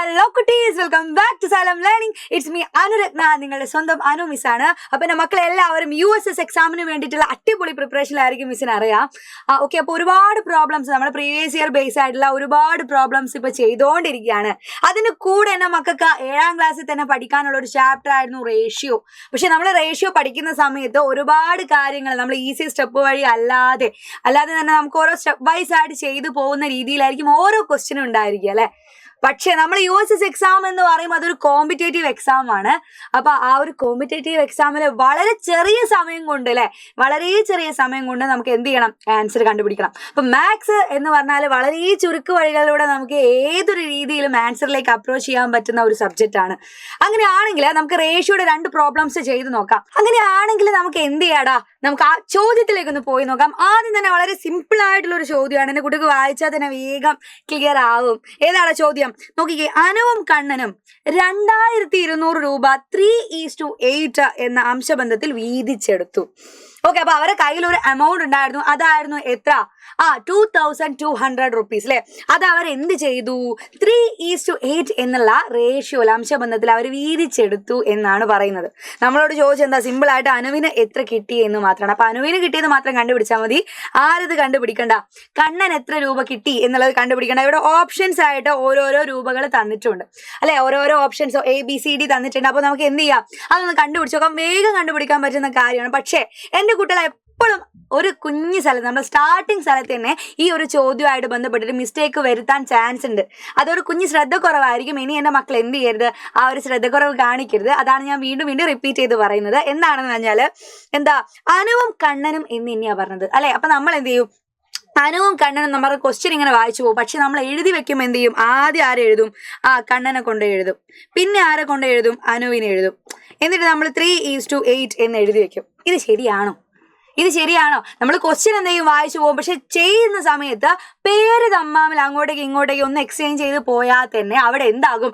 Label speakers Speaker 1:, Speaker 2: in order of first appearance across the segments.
Speaker 1: Hello കുട്ടീസ്, welcome back to Xylem learning. It's me Anuratna, നിങ്ങളുടെ സ്വന്തം അനു മിസ്സാണ്. അപ്പം എൻ്റെ മക്കളെല്ലാവരും USS എക്സാമിന് വേണ്ടിയിട്ടുള്ള അടിപൊളി പ്രിപ്പറേഷനിലായിരിക്കും മിസ്സിന് അറിയാം. ഓക്കെ, അപ്പോൾ ഒരുപാട് പ്രോബ്ലംസ് നമ്മുടെ പ്രീവിയസ് ഇയർ ബേസ് ആയിട്ടുള്ള ഒരുപാട് പ്രോബ്ലംസ് ഇപ്പോൾ ചെയ്തുകൊണ്ടിരിക്കുകയാണ്. അതിന് കൂടെ എൻ്റെ മക്കൾക്ക് 7ാം ക്ലാസ്സിൽ തന്നെ പഠിക്കാനുള്ള ഒരു ചാപ്റ്റർ ആയിരുന്നു റേഷ്യോ. പക്ഷെ നമ്മൾ റേഷ്യോ പഠിക്കുന്ന സമയത്ത് ഒരുപാട് കാര്യങ്ങൾ നമ്മൾ ഈസി സ്റ്റെപ്പ് വഴി അല്ലാതെ തന്നെ നമുക്ക് ഓരോ സ്റ്റെപ്പ് വൈസ് ആയിട്ട് ചെയ്തു പോകുന്ന രീതിയിലായിരിക്കും ഓരോ ക്വസ്റ്റ്യനും ഉണ്ടായിരിക്കുക അല്ലേ. പക്ഷെ നമ്മൾ USS എക്സാം എന്ന് പറയുമ്പോൾ അതൊരു കോമ്പറ്റേറ്റീവ് എക്സാം ആണ്. അപ്പൊ ആ ഒരു കോമ്പറ്റേറ്റീവ് എക്സാമിൽ വളരെ ചെറിയ സമയം കൊണ്ട് വളരെ ചെറിയ സമയം കൊണ്ട് നമുക്ക് എന്ത് ചെയ്യണം, ആൻസർ കണ്ടുപിടിക്കണം. അപ്പൊ മാത്സ് എന്ന് പറഞ്ഞാൽ വളരെ ചുരുക്ക വഴികളിലൂടെ നമുക്ക് ഏതൊരു രീതിയിലും ആൻസറിലേക്ക് അപ്രോച്ച് ചെയ്യാൻ പറ്റുന്ന ഒരു സബ്ജക്റ്റ് ആണ്. അങ്ങനെയാണെങ്കിൽ നമുക്ക് റേഷ്യോയുടെ 2 പ്രോബ്ലംസ് ചെയ്ത് നോക്കാം. അങ്ങനെയാണെങ്കിൽ നമുക്ക് എന്ത് ചെയ്യാടാ, നമുക്ക് ആ ചോദ്യത്തിലേക്ക് ഒന്ന് പോയി നോക്കാം. ആദ്യം തന്നെ വളരെ സിമ്പിൾ ആയിട്ടുള്ള ഒരു ചോദ്യമാണ്. എന്റെ കുട്ടിക്ക് വായിച്ചാൽ തന്നെ വേഗം ക്ലിയർ ആവും. ഏതാണ് ചോദ്യം? നോക്കിക്കേ, അനുവും കണ്ണനും 2200 രൂപ 3:8 എന്ന അംശബന്ധത്തിൽ വീതിച്ചെടുത്തു. ഓക്കെ, അപ്പൊ അവരുടെ കയ്യിൽ ഒരു എമൗണ്ട് ഉണ്ടായിരുന്നു. അതായിരുന്നു എത്ര? 2200 റുപ്പീസ് അല്ലെ. അത് അവർ എന്ത് ചെയ്തു? 3:8 എന്നുള്ള റേഷ്യോയിൽ അംശബന്ധത്തിൽ അവർ വീതിച്ചെടുത്തു എന്നാണ് പറയുന്നത്. നമ്മളോട് ചോദിച്ചത് എന്താ? സിമ്പിൾ ആയിട്ട് അനുവിന് എത്ര കിട്ടി എന്ന് മാത്രമാണ്. അപ്പൊ അനുവിന് കിട്ടിയത് മാത്രം കണ്ടുപിടിച്ചാൽ മതി. ആരത് കണ്ടുപിടിക്കണ്ട. കണ്ണൻ എത്ര രൂപ കിട്ടി എന്നുള്ളത് കണ്ടുപിടിക്കണ്ട. ഇവിടെ ഓപ്ഷൻസ് ആയിട്ട് ഓരോരോ രൂപകൾ തന്നിട്ടുണ്ട് അല്ലെ, ഓരോരോ ഓപ്ഷൻസ് ABCD തന്നിട്ടുണ്ട്. അപ്പൊ നമുക്ക് എന്ത് ചെയ്യാം, അതൊന്ന് കണ്ടുപിടിച്ച് നോക്കാം. വേഗം കണ്ടുപിടിക്കാൻ പറ്റുന്ന കാര്യമാണ്. പക്ഷേ എന്റെ കുട്ടികളെ എപ്പോഴും ഒരു കുഞ്ഞു സ്ഥലത്ത്, നമ്മുടെ സ്റ്റാർട്ടിങ് സ്ഥലത്ത് തന്നെ ഈ ഒരു ചോദ്യമായിട്ട് ബന്ധപ്പെട്ടിട്ട് മിസ്റ്റേക്ക് വരുത്താൻ ചാൻസ് ഉണ്ട്. അതൊരു കുഞ്ഞു ശ്രദ്ധ കുറവായിരിക്കും. ഇനി എൻ്റെ മക്കൾ എന്ത് ചെയ്യരുത്, ആ ഒരു ശ്രദ്ധക്കുറവ് കാണിക്കരുത്. അതാണ് ഞാൻ വീണ്ടും റിപ്പീറ്റ് ചെയ്ത് പറയുന്നത്. എന്താണെന്ന് പറഞ്ഞാൽ അനുവും കണ്ണനും എന്ന് തന്നെയാ പറഞ്ഞത് അല്ലെ. അപ്പൊ നമ്മൾ എന്ത് ചെയ്യും, അനുവും കണ്ണനും നമ്മുടെ ക്വസ്റ്റ്യൻ ഇങ്ങനെ വായിച്ചു പോകും. പക്ഷെ നമ്മൾ എഴുതി വെക്കുമ്പോൾ എന്ത് ചെയ്യും, ആദ്യം ആരെ എഴുതും? കണ്ണനെ കൊണ്ട് എഴുതും. പിന്നെ ആരെ കൊണ്ട് എഴുതും? അനുവിനെ എഴുതും. എന്നിട്ട് നമ്മൾ 3:8 എന്ന് എഴുതി വെക്കും. ഇത് ശരിയാണോ? നമ്മൾ ക്വസ്റ്റ്യൻ എന്തെങ്കിലും വായിച്ചു പോകും. പക്ഷെ ചെയ്യുന്ന സമയത്ത് പേര് തമ്മിൽ അങ്ങോട്ടേക്ക് ഇങ്ങോട്ടേക്ക് ഒന്ന് എക്സ്ചേഞ്ച് ചെയ്ത് പോയാൽ തന്നെ അവിടെ എന്താകും,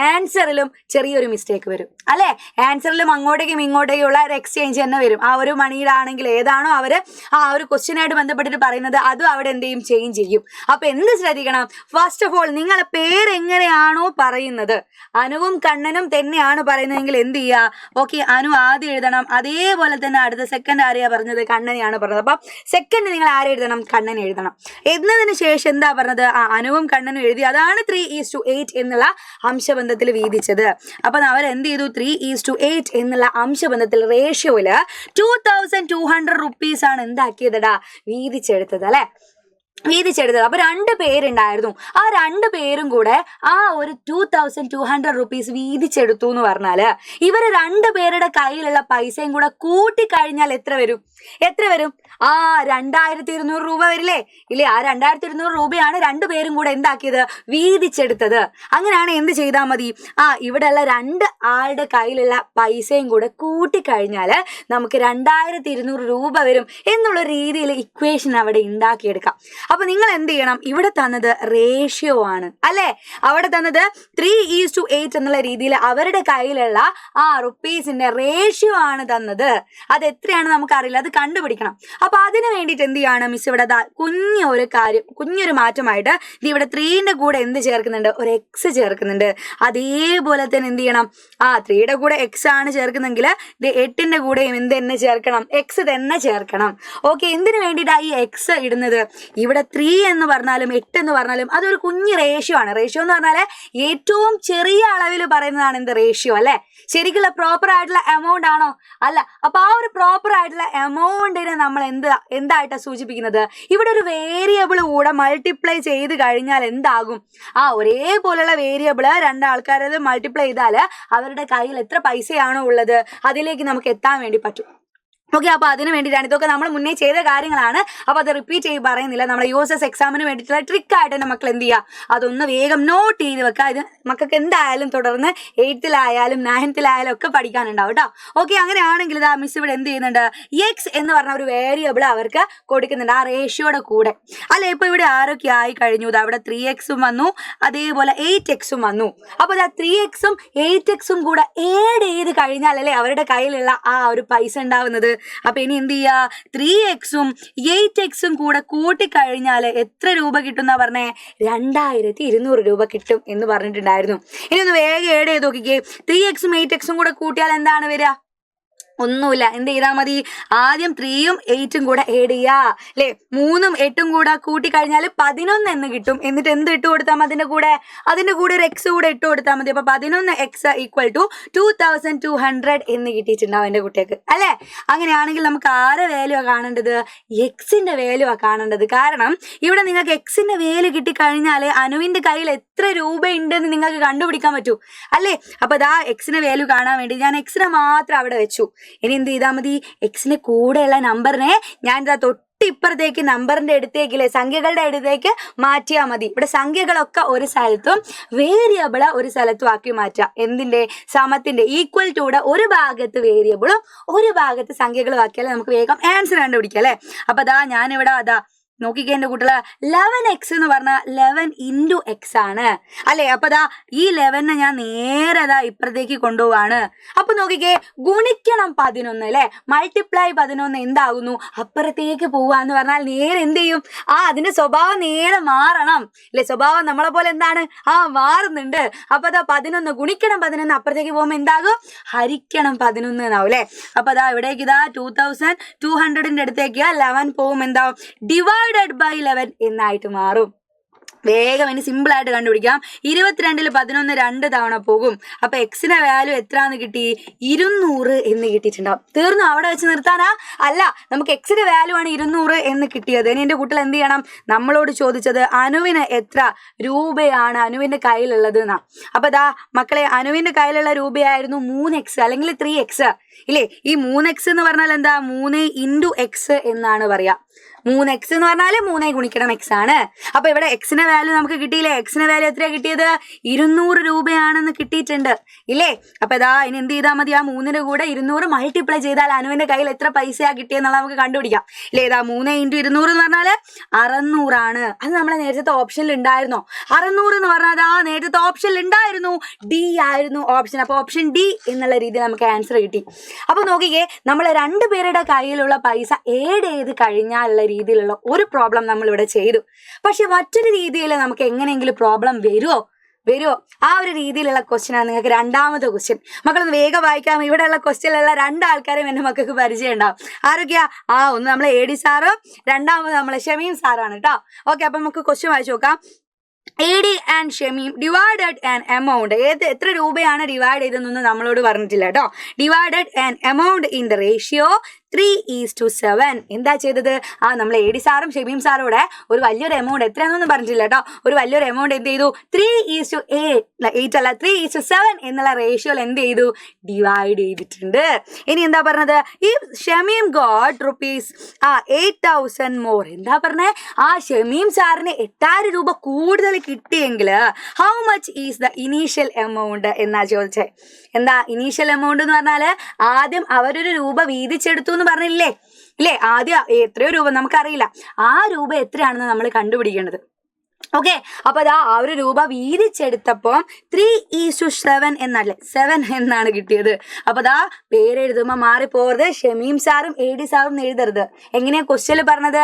Speaker 1: ആൻസറിലും ചെറിയൊരു മിസ്റ്റേക്ക് വരും അല്ലെ. ആൻസറിലും അങ്ങോട്ടേക്കും ഇങ്ങോട്ടേക്കുള്ള ഒരു എക്സ്ചേഞ്ച് തന്നെ വരും. ആ ഒരു മണിയിലാണെങ്കിൽ ഏതാണോ അവര് ആ ഒരു ക്വസ്റ്റ്യനായിട്ട് ബന്ധപ്പെട്ടിട്ട് പറയുന്നത് അതും അവിടെ എന്തെയും ചേഞ്ച് ചെയ്യും. അപ്പൊ എന്ത് ശ്രദ്ധിക്കണം? ഫസ്റ്റ് ഓഫ് ഓൾ നിങ്ങളെ പേര് എങ്ങനെയാണോ പറയുന്നത്, അനുവും കണ്ണനും തന്നെയാണ് പറയുന്നതെങ്കിൽ എന്ത് ചെയ്യുക, ഓക്കെ, അനു ആദ്യം എഴുതണം. അതേപോലെ തന്നെ അടുത്ത സെക്കൻഡ് ആരെയാ പറഞ്ഞത്? കണ്ണനെയാണ് പറഞ്ഞത്. അപ്പൊ സെക്കൻഡ് നിങ്ങൾ ആരെ എഴുതണം? കണ്ണനെ എഴുതണം. എന്നതിന് ശേഷം എന്താ പറഞ്ഞത്? അനുവും കണ്ണനും എഴുതി. അതാണ് 3:8 എന്നുള്ള അംശബന്ധത്തിൽ വീതിച്ചത്. അപ്പൊ അവരെന്ത് ചെയ്തു? 3:8 എന്നുള്ള അംശബന്ധത്തിൽ റേഷ്യോയില് 2200 റുപ്പീസ് ആണ് എന്താക്കിയതടാ, വീതിച്ചെടുത്തത് അല്ലെ. അപ്പൊ 2 പേരുണ്ടായിരുന്നു. ആ 2 പേരും കൂടെ ആ ഒരു 2200 റുപ്പീസ് വീതിച്ചെടുത്തു എന്ന് പറഞ്ഞാല് ഇവര് 2 പേരുടെ കയ്യിലുള്ള പൈസയും കൂടെ കൂട്ടിക്കഴിഞ്ഞാൽ എത്ര വരും? 2200 രൂപ വരില്ലേ? ഇല്ലേ? ആ 2200 രൂപയാണ് 2 പേരും കൂടെ എന്താക്കിയത്? വീതിച്ചെടുത്തത്. അങ്ങനെയാണ് എന്ത് ചെയ്താൽ മതി? ഇവിടെയുള്ള 2 ആളുടെ കയ്യിലുള്ള പൈസയും കൂടെ കൂട്ടിക്കഴിഞ്ഞാല് നമുക്ക് 2200 രൂപ വരും എന്നുള്ള രീതിയിൽ ഇക്വേഷൻ അവിടെ ഉണ്ടാക്കിയെടുക്കാം. അപ്പൊ നിങ്ങൾ എന്ത് ചെയ്യണം? ഇവിടെ തന്നത് റേഷ്യോ ആണ് അല്ലെ. അവിടെ തന്നത് 3:8 എന്നുള്ള രീതിയിൽ അവരുടെ കയ്യിലുള്ള റുപ്പീസിന്റെ റേഷ്യോ ആണ് തന്നത്. അത് എത്രയാണ് നമുക്കറിയില്ല, അത് കണ്ടുപിടിക്കണം. അപ്പൊ അതിന് വേണ്ടിയിട്ട് എന്ത് ചെയ്യാണ് മിസ് ഇവിടെ കുഞ്ഞൊരു മാറ്റമായിട്ട് ഇവിടെ 3ന്റെ കൂടെ എന്ത് ചേർക്കുന്നുണ്ട്? ഒരു എക്സ് ചേർക്കുന്നുണ്ട്. അതേപോലെ തന്നെ എന്ത് ചെയ്യണം? 3യുടെ കൂടെ എക്സ് ആണ് ചേർക്കുന്നെങ്കിൽ 8ന്റെ കൂടെയും എന്ത് തന്നെ ചേർക്കണം? എക്സ് തന്നെ ചേർക്കണം. ഓക്കെ, എന്തിനു വേണ്ടിയിട്ടാ ഈ എക്സ് ഇടുന്നത്? ഇവിടെ 3 എന്ന് പറഞ്ഞാലും 8 എന്ന് പറഞ്ഞാലും അതൊരു കുഞ്ഞു റേഷ്യോ ആണ്. റേഷ്യോ എന്ന് പറഞ്ഞാല് ഏറ്റവും ചെറിയ അളവിൽ പറയുന്നതാണ് എന്ത്? റേഷ്യോ അല്ലെ. ശരിക്കുള്ള പ്രോപ്പർ ആയിട്ടുള്ള എമൗണ്ട് ആണോ? അല്ല. അപ്പൊ ആ ഒരു പ്രോപ്പർ ആയിട്ടുള്ള എമൗണ്ടിനെ നമ്മൾ എന്തായിട്ടാ സൂചിപ്പിക്കുന്നത്? ഇവിടെ ഒരു വേരിയബിൾ കൂടെ മൾട്ടിപ്ലൈ ചെയ്ത് കഴിഞ്ഞാൽ എന്താകും? ഒരേപോലുള്ള വേരിയബിള് 2 ആൾക്കാരത് മൾട്ടിപ്ലൈ ചെയ്താൽ അവരുടെ കയ്യിൽ എത്ര പൈസയാണോ ഉള്ളത് അതിലേക്ക് നമുക്ക് എത്താൻ വേണ്ടി പറ്റും. ഓക്കെ, അപ്പൊ അതിന് വേണ്ടിയിട്ടാണ്. ഇതൊക്കെ നമ്മൾ മുന്നേ ചെയ്ത കാര്യങ്ങളാണ്. അപ്പൊ അത് റിപ്പീറ്റ് ചെയ്ത് പറയുന്നില്ല. നമ്മുടെ USS എക്സാമിന് വേണ്ടിയിട്ടുള്ള ട്രിക്കായിട്ട് തന്നെ മക്കൾ എന്ത് ചെയ്യുക, അതൊന്ന് വേഗം നോട്ട് ചെയ്ത് വെക്കുക. ഇത് മക്കൾക്ക് എന്തായാലും തുടർന്ന് 8th-ലായാലും 9th-ലായാലും ഒക്കെ പഠിക്കാനുണ്ടാവും കേട്ടോ. ഓക്കെ, അങ്ങനെയാണെങ്കിൽ ഇതാ മിസ് ഇവിടെ എന്ത് ചെയ്യുന്നുണ്ട്? എക്സ് എന്ന് പറഞ്ഞ ഒരു വേരിയബിൾ അവർക്ക് കൊടുക്കുന്നുണ്ട് ആ റേഷ്യോയുടെ കൂടെ അല്ലെ. ഇപ്പൊ ഇവിടെ ആരൊക്കെ ആയി കഴിഞ്ഞു? അവിടെ 3x വന്നു, അതേപോലെ 8x വന്നു. അപ്പൊ 3x 8x കൂടെ ഏഡ് ചെയ്ത് കഴിഞ്ഞാൽ അല്ലെ അവരുടെ കയ്യിലുള്ള ആ ഒരു പൈസ ഉണ്ടാവുന്നത്. അപ്പൊ ഇനി എന്ത് ചെയ്യാ, 3x-ഉം 8x-ഉം കൂടെ കൂട്ടിക്കഴിഞ്ഞാൽ എത്ര രൂപ കിട്ടുന്ന പറഞ്ഞേ, 2200 രൂപ കിട്ടും എന്ന് പറഞ്ഞിട്ടുണ്ടായിരുന്നു. ഇനി ഒന്ന് വേഗം ഏഡ് ചെയ്ത് നോക്കിക്കേ. 3x-ഉം 8x-ഉം കൂടെ കൂട്ടിയാൽ എന്താണ് വരിക? ഒന്നുമില്ല. എന്ത് ചെയ്താൽ മതി, ആദ്യം 3-ഉം 8-ഉം കൂടെ ഏഡ് ചെയ്യാ അല്ലെ. 3-ഉം 8-ഉം കൂടെ കൂട്ടി കഴിഞ്ഞാൽ 11 എന്ന് കിട്ടും. എന്നിട്ട് എന്ത് ഇട്ട് കൊടുത്താൽ മതി, അതിന്റെ കൂടെ ഒരു എക്സ് കൂടെ ഇട്ട് കൊടുത്താൽ മതി. അപ്പൊ 11x = 2200 എന്ന് കിട്ടിയിട്ടുണ്ടാവും എന്റെ കുട്ടിക്ക് അല്ലെ. അങ്ങനെയാണെങ്കിൽ നമുക്ക് ആരെ വാല്യൂ ആ കാണേണ്ടത്, എക്സിന്റെ വാല്യൂ ആ കാണേണ്ടത്. കാരണം ഇവിടെ നിങ്ങൾക്ക് എക്സിന്റെ വാല്യൂ കിട്ടിക്കഴിഞ്ഞാൽ അനുവിന്റെ കയ്യിൽ എത്ര രൂപ ഉണ്ടെന്ന് നിങ്ങൾക്ക് കണ്ടുപിടിക്കാൻ പറ്റൂ അല്ലേ. അപ്പൊ ദാ എക്സിന്റെ വാല്യൂ കാണാൻ വേണ്ടി ഞാൻ എക്സിനെ മാത്രം അവിടെ വെച്ചു. ഇനി എന്ത് ചെയ്താൽ മതി, എക്സിന് കൂടെയുള്ള നമ്പറിനെ ഞാൻ തൊട്ടിപ്പുറത്തേക്ക് നമ്പറിന്റെ അടുത്തേക്കില്ലേ, സംഖ്യകളുടെ അടുത്തേക്ക് മാറ്റിയാൽ മതി. ഇവിടെ സംഖ്യകളൊക്കെ ഒരു സ്ഥലത്തും വേരിയബിള് ഒരു സ്ഥലത്തും ആക്കി മാറ്റാം. എന്തിന്റെ, സമത്തിന്റെ. ഈക്വൽ ടൂടെ ഒരു ഭാഗത്ത് വേരിയബിളും ഒരു ഭാഗത്ത് സംഖ്യകളും ആക്കിയാൽ നമുക്ക് വേഗം ആൻസർ കണ്ടുപിടിക്കാം അല്ലെ. അപ്പൊ അതാ ഞാനിവിടെ നോക്കിക്കേ എന്റെ കുട്ടികളെ, 11x എന്ന് പറഞ്ഞാൽ 11 × x ആണ് അല്ലെ. അപ്പൊ ദാ ഈ 11 ഞാൻ നേരെ ഇപ്പുറത്തേക്ക് കൊണ്ടുപോവാണ്. അപ്പൊ നോക്കിക്കേ, ഗുണിക്കണം 11 അല്ലെ, മൾട്ടിപ്ലൈ 11 എന്താകുന്നു, അപ്പുറത്തേക്ക് പോവാന്ന് പറഞ്ഞാൽ നേരെ എന്ത് ചെയ്യും, അതിന്റെ സ്വഭാവം നേരെ മാറണം അല്ലെ. സ്വഭാവം നമ്മളെ പോലെ എന്താണ്, മാറുന്നുണ്ട്. അപ്പൊ അതാ 11 ഗുണിക്കണം 11 അപ്പുറത്തേക്ക് പോകുമ്പോ എന്താകും, ഹരിക്കണം 11 എന്നാവും അല്ലെ. അപ്പൊ അതാ ഇവിടേക്ക് 2200ന്റെ അടുത്തേക്ക് 11 പോകും, എന്താവും, ഡിവൈഡഡ് ബൈ 11 എന്നായിട്ട് മാറും. വേഗം ഇനി സിമ്പിൾ ആയിട്ട് കണ്ടുപിടിക്കാം. 22-ൽ 11 2 തവണ പോകും. അപ്പൊ എക്സിന്റെ വാല്യൂ എത്രന്ന് കിട്ടി, 200 എന്ന് കിട്ടിയിട്ടുണ്ടാവും. തീർന്നു, അവിടെ വെച്ച് നിർത്താനാ? അല്ല, നമുക്ക് എക്സിന്റെ വാല്യൂ ആണ് 200 എന്ന് കിട്ടിയത്. ഇനി എന്റെ കുട്ടികൾ എന്ത് ചെയ്യണം, നമ്മളോട് ചോദിച്ചത് അനുവിന് എത്ര രൂപയാണ് അനുവിന്റെ കയ്യിലുള്ളത് എന്നാ. അപ്പൊ ദാ മക്കളെ, അനുവിന്റെ കയ്യിലുള്ള രൂപയായിരുന്നു 3x അല്ലെങ്കിൽ 3x ഇല്ലേ. ഈ 3x എന്ന് പറഞ്ഞാൽ എന്താ, 3 × x എന്നാണ് പറയാ. 3x എന്ന് പറഞ്ഞാല് 3 ഗുണിക്കണം x ആണ്. അപ്പൊ ഇവിടെ എക്സിന്റെ വാല്യൂ നമുക്ക് കിട്ടിയില്ലേ. എക്സിന്റെ വാല്യൂ എത്രയാ കിട്ടിയത്, 200 രൂപയാണെന്ന് കിട്ടിയിട്ടുണ്ട് ഇല്ലേ. അപ്പൊ ഇതാ ഇനി എന്ത് ചെയ്താൽ മതി, 3ന്റെ കൂടെ 200 മൾട്ടിപ്ലൈ ചെയ്താൽ അനുവിന്റെ കയ്യിൽ എത്ര പൈസയാ കിട്ടിയെന്നുള്ള നമുക്ക് കണ്ടുപിടിക്കാം ഇല്ലേ. 3 × 200 എന്ന് പറഞ്ഞാല് 600 ആണ്. അത് നമ്മളെ നേരത്തെ ഓപ്ഷനിൽ ഉണ്ടായിരുന്നോ? 600 എന്ന് പറഞ്ഞാൽ നേരത്തെ ഓപ്ഷനിൽ ഉണ്ടായിരുന്നു, ഡി ആയിരുന്നു ഓപ്ഷൻ. അപ്പൊ ഓപ്ഷൻ ഡി എന്നുള്ള രീതിയിൽ നമുക്ക് ആൻസർ കിട്ടി. അപ്പൊ നോക്കിക്കേ, നമ്മളെ രണ്ടുപേരുടെ കയ്യിലുള്ള പൈസ ഏഡ് ചെയ്ത് കഴിഞ്ഞാലുള്ള രീതിയിലുള്ള ഒരു പ്രോബ്ലം നമ്മൾ ഇവിടെ ചെയ്തു. പക്ഷെ മറ്റൊരു രീതിയിൽ നമുക്ക് എങ്ങനെയെങ്കിലും പ്രോബ്ലം വരുമോ? ആ ഒരു രീതിയിലുള്ള ക്വസ്റ്റ്യൻ ആണ് നിങ്ങൾക്ക് രണ്ടാമത്തെ ക്വസ്റ്റ്യൻ. മക്കളൊന്ന് വേഗം വായിക്കാം. ഇവിടെയുള്ള ക്വസ്റ്റ്യനിലുള്ള 2 ആൾക്കാരെയും എന്റെ മക്കൾക്ക് പരിചയം ഉണ്ടാവും. ആരൊക്കെയാ? ഒന്ന് നമ്മളെ AD സാറും, രണ്ടാമത് നമ്മളെ ഷമീം സാറാണ് കേട്ടോ. ഓക്കെ, അപ്പൊ നമുക്ക് ക്വസ്റ്റ്യൻ വായിച്ചു നോക്കാം. AD and Shameem divided an amount. എത്ര രൂപയാണ് ഡിവൈഡ് ചെയ്തതെന്നൊന്നും നമ്മളോട് പറഞ്ഞിട്ടില്ല കേട്ടോ. Divided an amount in the ratio 3:7. എന്താ ചെയ്തത്? നമ്മൾ AD സാറും ഷമീം സാറും കൂടെ ഒരു വലിയൊരു എമൗണ്ട്, എത്രയാണെന്നൊന്നും പറഞ്ഞിട്ടില്ല കേട്ടോ, ഒരു വലിയൊരു എമൗണ്ട് എന്ത് ചെയ്തു, 3:8 അല്ല 3:7 എന്നുള്ള റേഷ്യോയിൽ എന്ത് ചെയ്തു, ഡിവൈഡ് ചെയ്തിട്ടുണ്ട്. ഇനി എന്താ പറഞ്ഞത്, ഈ ഷമീം ഗോട്ട് ₹8,000 മോർ. എന്താ പറഞ്ഞേ, ഷമീം സാറിന് 8000 രൂപ കൂടുതൽ കിട്ടിയെങ്കിൽ how much is the initial amount എന്നാ ചോദിച്ചേ. എന്താ ഇനീഷ്യൽ എമൗണ്ട് എന്ന് പറഞ്ഞാല്, ആദ്യം അവരൊരു രൂപ വീതിച്ചെടുത്തു പറഞ്ഞില്ലേ ഇല്ലേ. ആദ്യം എത്രയോ രൂപ നമുക്കറിയില്ല, ആ രൂപ എത്രയാണെന്ന് നമ്മൾ കണ്ടുപിടിക്കേണ്ടത്. ഓക്കെ, അപ്പൊ ആ ഒരു രൂപ വീതിച്ചെടുത്തപ്പോ 3:7 എന്നല്ലേ, 7 എന്നാണ് കിട്ടിയത്. അപ്പൊ പേരെഴുതുമ്പോ മാറിപ്പോകരുത്, ഷമീം സാറും AD സാറും എഴുതരുത്. എങ്ങനെയാ ക്വസ്റ്റ്യൻ പറഞ്ഞത്,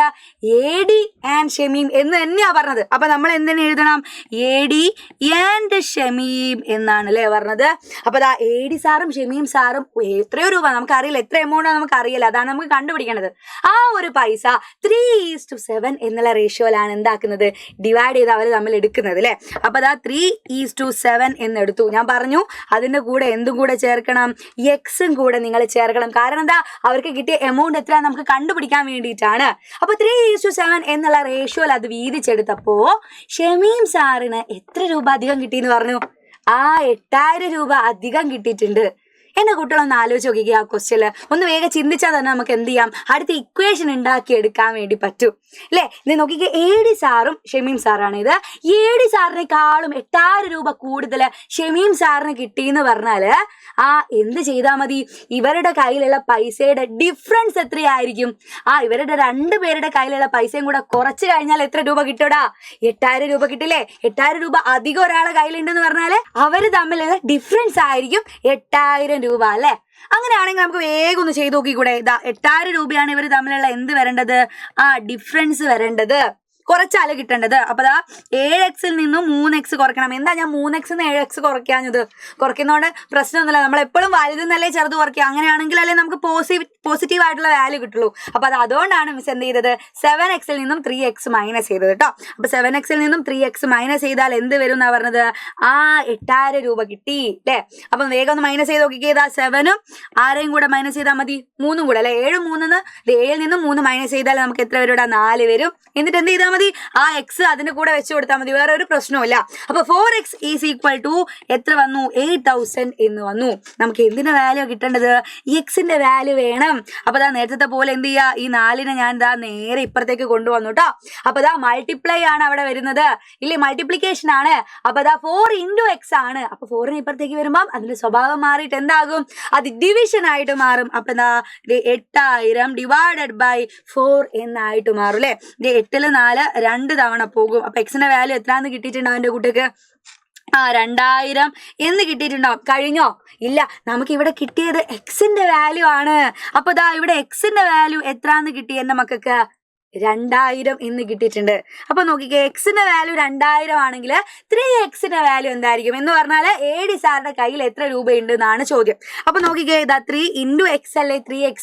Speaker 1: AD ആൻഡ് ഷമീം എന്ന് തന്നെയാ പറഞ്ഞത്. അപ്പൊ നമ്മൾ എന്തിനു എഴുതണം, AD ആൻഡ് ഷമീം എന്നാണ് അല്ലേ പറഞ്ഞത്. അപ്പൊ AD സാറും ഷമീം സാറും എത്രയോ രൂപ നമുക്കറിയില്ല, എത്ര എമൗണ്ട് നമുക്ക് അറിയില്ല, അതാണ് നമുക്ക് കണ്ടുപിടിക്കേണ്ടത്. ആ ഒരു പൈസ 3:7 എന്നുള്ള റേഷ്യോയിലാണ് എന്താക്കുന്നത്, ഡിവൈഡ് ചെയ്ത് അവർ തമ്മിൽ എടുക്കുന്നത് അല്ലെ. അപ്പൊ 3:7 എന്നെടുത്തു. ഞാൻ പറഞ്ഞു അതിന്റെ കൂടെ എന്തും കൂടെ ചേർക്കണം, എക്സും കൂടെ നിങ്ങൾ ചേർക്കണം. കാരണം എന്താ, അവർക്ക് കിട്ടിയ എമൗണ്ട് എത്ര നമുക്ക് കണ്ടുപിടിക്കാൻ വേണ്ടിയിട്ടാണ്. അപ്പൊ 3:7 എന്നുള്ള റേഷ്യോയിൽ അത് വീതിച്ചെടുത്തപ്പോ ഷമീം സാറിന് എത്ര രൂപ അധികം കിട്ടിയെന്ന് പറഞ്ഞു, 8000 രൂപ അധികം കിട്ടിയിട്ടുണ്ട്. എന്റെ കുട്ടികളൊന്ന് ആലോചിച്ച് നോക്കിക്കുക. ആ ക്വസ്റ്റ്യൻ ഒന്ന് വേഗം ചിന്തിച്ചാൽ തന്നെ നമുക്ക് എന്ത് ചെയ്യാം, അടുത്ത ഇക്വേഷൻ ഉണ്ടാക്കി എടുക്കാൻ വേണ്ടി പറ്റും അല്ലെ. ഇത് നോക്കിക്കുക, AD സാറും ഷമീം സാറാണ്. ഇത് AD സാറിനേക്കാളും 8000 രൂപ കൂടുതൽ ഷമീം സാറിന് കിട്ടിയെന്ന് പറഞ്ഞാല് എന്ത് ചെയ്താൽ മതി, ഇവരുടെ കയ്യിലുള്ള പൈസയുടെ ഡിഫറൻസ് എത്രയായിരിക്കും, ഇവരുടെ 2 പേരുടെ കയ്യിലുള്ള പൈസയും കൂടെ കുറച്ച് കഴിഞ്ഞാൽ എത്ര രൂപ കിട്ടൂടാ, 8000 രൂപ കിട്ടില്ലേ. 8000 രൂപ അധികം ഒരാളെ കയ്യിലുണ്ടെന്ന് പറഞ്ഞാല് അവര് തമ്മിലുള്ള ഡിഫറൻസ് ആയിരിക്കും 8000 രൂപ അല്ലെ. അങ്ങനെയാണെങ്കിൽ നമുക്ക് വേഗം ഒന്ന് ചെയ്ത് നോക്കിക്കൂടെ? ഇതാ 8000 രൂപയാണ് ഇവർ തമ്മിലുള്ള എന്ത് വരേണ്ടത്? ഡിഫറൻസ് വരേണ്ടത്, കുറച്ചാല് കിട്ടേണ്ടത്. അപ്പൊ ദാ 7x നിന്നും 3x കുറയ്ക്കണം. എന്താ ഞാൻ 3x 7x കുറയ്ക്കാഞ്ഞത്? കുറയ്ക്കുന്നതുകൊണ്ട് പ്രശ്നമൊന്നുമില്ല. നമ്മൾ എപ്പോഴും വലുതെന്നല്ലേ ചെറുത് കുറയ്ക്കുക. അങ്ങനെയാണെങ്കിലല്ലേ നമുക്ക് പോസിറ്റീവ് ആയിട്ടുള്ള വാല്യൂ കിട്ടുള്ളൂ. അപ്പൊ അതുകൊണ്ടാണ് മിസ് എന്ത് ചെയ്തത്? 7x നിന്നും 3x മൈനസ് ചെയ്തത് കേട്ടോ. അപ്പൊ 7x നിന്നും 3x മൈനസ് ചെയ്താൽ എന്ത് വരും എന്നാ പറഞ്ഞത്? 8000 രൂപ കിട്ടി അല്ലേ? അപ്പം വേഗം ഒന്ന് മൈനസ് ചെയ്ത് നോക്കിക്കേതാ? 7ഉം ആരെയും കൂടെ മൈനസ് ചെയ്താൽ മതി, 3ഉം കൂടെ അല്ലെ? 7 7 നിന്നും 3 മൈനസ് ചെയ്താൽ നമുക്ക് എത്ര വരും? 4 വരും. എന്നിട്ട് എന്ത് ചെയ്താൽ മതി? ആ എക്സ് അതിന്റെ കൂടെ വെച്ച് കൊടുത്താൽ മതി, വേറെ ഒരു പ്രശ്നവുമില്ല. അപ്പൊ 4x ഈസ് ഈക്വൽ ടു എത്ര വന്നു? 8000 എന്ന് വന്നു. നമുക്ക് എന്തിന്റെ വാല്യൂ കിട്ടേണ്ടത്? എക്സിന്റെ വാല്യൂ വേണം. അപ്പൊ ദാ നേരത്തെ പോലെ എന്ത് ചെയ്യാ? ഈ 4നെ ഞാൻ ദാ നേരെ ഇപ്പുറത്തേക്ക് കൊണ്ടുവന്നു കേട്ടോ. അപ്പൊ ദാ മൾട്ടിപ്ലൈ ആണ് അവിടെ വരുന്നത് ഇല്ലേ? മൾട്ടിപ്ലിക്കേഷൻ ആണ്. അപ്പൊ ദാ 4 into x ആണ്. അപ്പൊ 4ന് ഇപ്പുറത്തേക്ക് വരുമ്പം അതിന്റെ സ്വഭാവം മാറിയിട്ട് എന്താകും? അത് ഡിവിഷൻ ആയിട്ട് മാറും. അപ്പൊ ദാ 8000 ഡിവൈഡഡ് ബൈ 4 എന്നായിട്ട് മാറും അല്ലെ? 8ല് 4 2 തവണ പോകും. അപ്പൊ എക്സിന്റെ വാല്യൂ എത്രാന്ന് കിട്ടിയിട്ടുണ്ടോ എന്റെ കുട്ടിക്ക്? 2000 എന്ന് കിട്ടിയിട്ടുണ്ടാവും. കഴിഞ്ഞോ? ഇല്ല, നമുക്ക് ഇവിടെ കിട്ടിയത് എക്സിന്റെ വാല്യൂ ആണ്. അപ്പൊ ദാ ഇവിടെ എക്സിന്റെ വാല്യൂ എത്രാന്ന് കിട്ടി എന്റെ മക്കൾക്ക്? 2000 എന്ന് കിട്ടിയിട്ടുണ്ട്. അപ്പൊ നോക്കിക്കേ, എക്സിന്റെ വാല്യൂ 2000 ആണെങ്കിൽ 3xന്റെ വാല്യൂ എന്തായിരിക്കും എന്ന് പറഞ്ഞാല് AD സാറിന്റെ കയ്യിൽ എത്ര രൂപയുണ്ട് എന്നാണ് ചോദ്യം. അപ്പൊ നോക്കിക്കേ, ഇതാ 3 into x അല്ലേ 3x.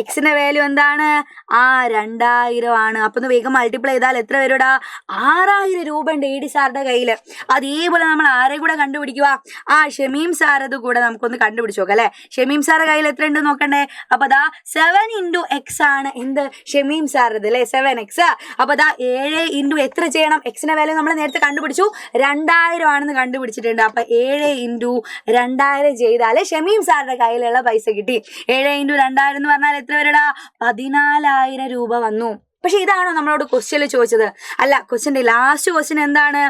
Speaker 1: എക്സിന്റെ വാല്യൂ എന്താണ്? 2000 ആണ്. അപ്പൊ ഒന്ന് വേഗം മൾട്ടിപ്ലൈ ചെയ്താൽ എത്ര വരൂടാ? 6000 രൂപ ഉണ്ട് AD സാറിന്റെ കയ്യിൽ. അതേപോലെ നമ്മൾ ആരെ കൂടെ കണ്ടുപിടിക്കുക? ഷമീം സാർ അത് കൂടെ നമുക്കൊന്ന് കണ്ടുപിടിച്ചു നോക്കാം അല്ലെ? ഷമീം സാറിന്റെ കയ്യിൽ എത്ര ഉണ്ട് നോക്കണ്ടേ? അപ്പൊ ദാ 7 into x ആണ് എന്ത്? ഷമീം സാർ അല്ലേ 7x. അപ്പൊ ദാ 7 into എത്ര ചെയ്യണം? എക്സിന്റെ വാല്യൂ നമ്മൾ നേരത്തെ കണ്ടുപിടിച്ചു, 2000 ആണെന്ന് കണ്ടുപിടിച്ചിട്ടുണ്ട്. അപ്പൊ 7 into 2000 ചെയ്താല് ഷമീം സാറിന്റെ കയ്യിലുള്ള പൈസ കിട്ടി. 7 into 2000 എന്ന് പറഞ്ഞാൽ എത്ര വരടാ? 14000 രൂപ വന്നു. പക്ഷെ ഇതാണോ നമ്മളോട് ക്വസ്റ്റ്യനിൽ ചോദിച്ചത്? അല്ല, ക്വസ്റ്റ്യന്റെ ലാസ്റ്റ് ക്വസ്റ്റ്യൻ എന്താണ്?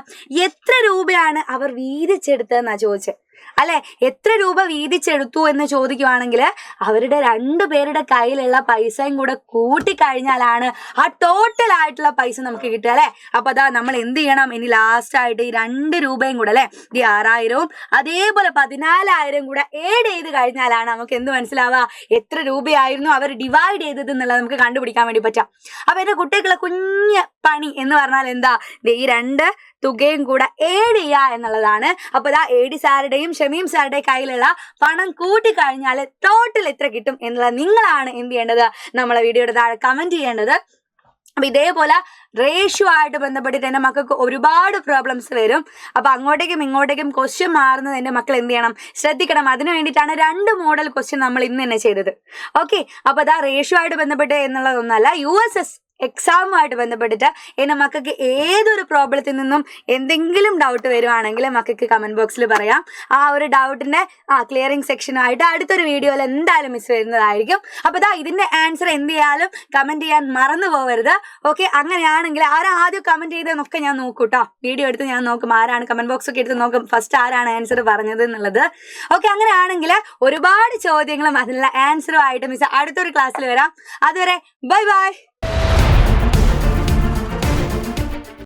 Speaker 1: എത്ര രൂപയാണ് അവർ വീതിച്ചെടുത്തതെന്നാ ചോദിച്ചത് അല്ലെ? എത്ര രൂപ വീതിച്ചെടുത്തു എന്ന് ചോദിക്കുവാണെങ്കിൽ അവരുടെ 2 പേരുടെ കയ്യിലുള്ള പൈസയും കൂടെ കൂട്ടിക്കഴിഞ്ഞാലാണ് ആ ടോട്ടൽ ആയിട്ടുള്ള പൈസ നമുക്ക് കിട്ടുക അല്ലെ? അപ്പൊ അതാ നമ്മൾ എന്ത് ചെയ്യണം? ഇനി ലാസ്റ്റ് ആയിട്ട് ഈ 2 രൂപയും കൂടെ അല്ലെ, ഈ 6000ഉം അതേപോലെ 14000 കൂടെ ഏഡ് ചെയ്ത് കഴിഞ്ഞാലാണ് നമുക്ക് എന്ത് മനസ്സിലാവുക? എത്ര രൂപയായിരുന്നു അവർ ഡിവൈഡ് ചെയ്തത് എന്നുള്ളത് നമുക്ക് കണ്ടുപിടിക്കാൻ വേണ്ടി പറ്റാം. അപ്പൊ എന്റെ കുട്ടികളെ കുഞ്ഞ് പണി എന്ന് പറഞ്ഞാൽ എന്താ? ഈ 2 തുകയും കൂടെ ഏഡ് ചെയ്യുക എന്നുള്ളതാണ്. അപ്പൊ ഇതാ AD സാറുടെയും ഷമീം സാറുടെ കയ്യിലുള്ള പണം കൂട്ടിക്കഴിഞ്ഞാൽ ടോട്ടൽ എത്ര കിട്ടും എന്നുള്ളത് നിങ്ങളാണ് എന്ത് ചെയ്യേണ്ടത്? നമ്മളെ വീഡിയോയുടെ താഴെ കമന്റ് ചെയ്യേണ്ടത്. അപ്പൊ ഇതേപോലെ റേഷ്യോ ആയിട്ട് ബന്ധപ്പെട്ടിട്ട് എൻ്റെ മക്കൾക്ക് ഒരുപാട് പ്രോബ്ലംസ് വരും. അപ്പൊ അങ്ങോട്ടേക്കും ഇങ്ങോട്ടേക്കും ക്വസ്റ്റ്യൻ മാറുന്നത് എൻ്റെ മക്കൾ എന്ത് ചെയ്യണം? ശ്രദ്ധിക്കണം. അതിനു വേണ്ടിയിട്ടാണ് 2 മോഡൽ ക്വസ്റ്റ്യൻ നമ്മൾ ഇന്ന് തന്നെ ചെയ്തത്. ഓക്കെ, അപ്പൊ അതാ റേഷ്യോ ആയിട്ട് ബന്ധപ്പെട്ട് എന്നുള്ളതൊന്നല്ല, USS എക്സാമുമായിട്ട് ബന്ധപ്പെട്ടിട്ട് എൻ്റെ മക്കൾക്ക് ഏതൊരു പ്രോബ്ലത്തിൽ നിന്നും എന്തെങ്കിലും ഡൗട്ട് വരുവാണെങ്കിൽ മക്കൾക്ക് കമന്റ് ബോക്സിൽ പറയാം. ആ ഒരു ഡൗട്ടിന്റെ ക്ലിയറിംഗ് സെക്ഷനായിട്ട് അടുത്തൊരു വീഡിയോയിൽ എന്തായാലും മിസ് വരുന്നതായിരിക്കും. അപ്പൊ ഇതാ ഇതിന്റെ ആൻസർ എന്ത് ചെയ്യാലും കമന്റ് ചെയ്യാൻ മറന്നു പോകരുത്. ഓക്കെ, അങ്ങനെയാണെങ്കിൽ ആദ്യം കമന്റ് ചെയ്തെന്നൊക്കെ ഞാൻ നോക്കും കേട്ടോ. വീഡിയോ എടുത്ത് ഞാൻ നോക്കും, ആരാണ് കമന്റ് ബോക്സ് ഒക്കെ എടുത്ത് നോക്കും ഫസ്റ്റ് ആരാണ് ആൻസർ പറഞ്ഞത് എന്നുള്ളത്. ഓക്കെ, അങ്ങനെയാണെങ്കിൽ ഒരുപാട് ചോദ്യങ്ങളും അതിനുള്ള ആൻസറും ആയിട്ട് മിസ് അടുത്തൊരു ക്ലാസ്സിൽ വരാം. അതുവരെ ബൈ ബൈ.